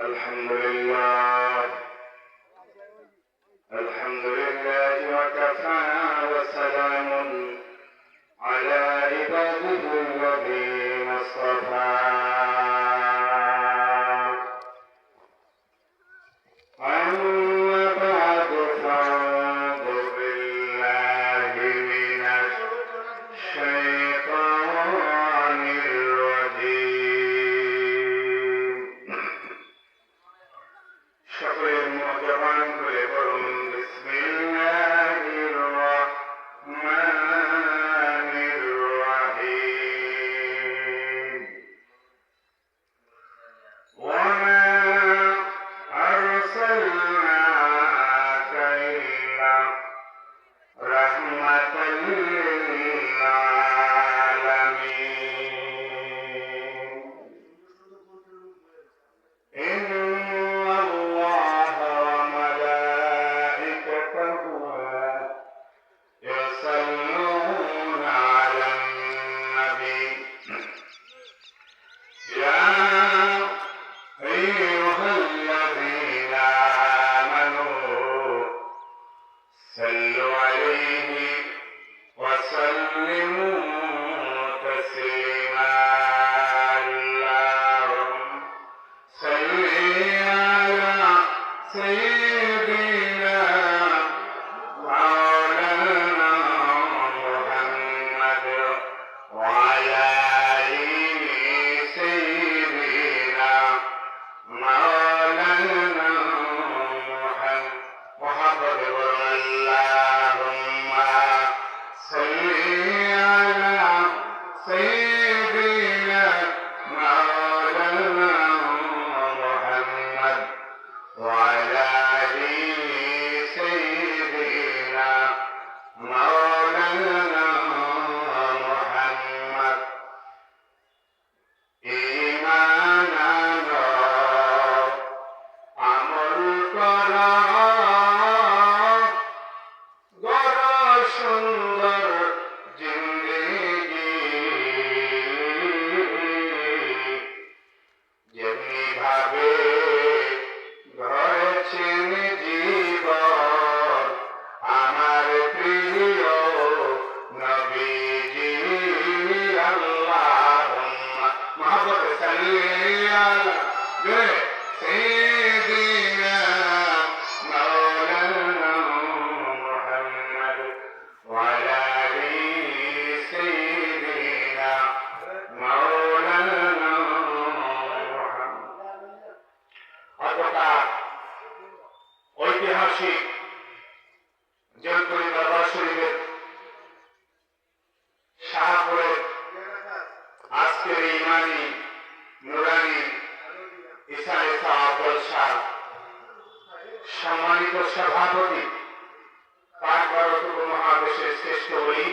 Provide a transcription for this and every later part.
الحمد لله الحمد لله وكفى وسلام على عباده الذين اصطفى أما بعد فأعوذ بالله من الشيطان الرجيم সকলের মুখজবান খুলে পড়ুন বিসমিল্লাহির রহমানির রহিম ওয়া মা আরসালনাকা ইল্লা রাহমাতাল লিল আলামিন يصلون على النبي يا أيها الذين آمنوا صلوا عليه وسلموا تسليما اللهم صل على سيدنا وعلى آله سيدنا مولانا محمد اللهم صل على سيدنا مولانا محمد وعلى آله سيدنا مولانا সুন্দর জিন্দেগি যেমনি ভাবে গড়েছেন জীবন আমার প্রিয় নবীজি আল্লাহুম্মা মুহাম্মদ সাল্লাল্লাহু আলাইহি সাইয়্যিদিনা মাওলানা মুহাম্মদ وعلى آله سيدنا مولانا محمد অতঃপর ঐতিহাসিক জয়পুরি দরবার শরীফের শাহপুরের আজকের ইমানি নুরানি ইসালে সাহাবুল শাহ সম্মানিত সভাপতি পাক ভারত উপমহাদেশের শ্রেষ্ঠ ওলি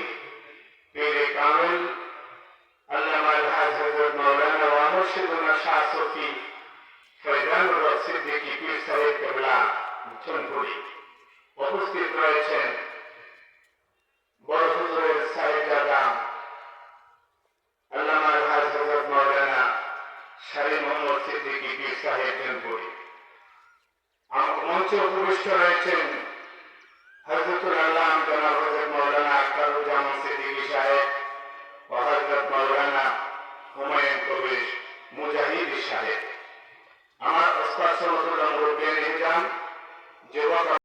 পীরে কামিল আল্লামা আলহাজ হযরত মাওলানা ওয়া মুর্শিদুনা শাহ সফি ফয়জানুর রব সিদ্দিকী পীর সাহেব কেবলা জনপুরি উপস্থিত রয়েছেন বড় হুজুরের সাহেবজাদা আল্লামা আলহাজ হযরত মাওলানা শারীফ মোহাম্মদ সিদ্দিকী পীর সাহেব জনপুরি মঞ্চে উপবিষ্ট রয়েছেন হযরতুল আল্লাহ জনাব হযরত মাওলানা আখতারুজ্জামান সিদ্দিকী সাহেব ও হযরত মাওলানা হুমায়ুন কবির মুজাহিদ সাহেব আমার ওস্তাদ সমতুল্য মুরব্বিয়ান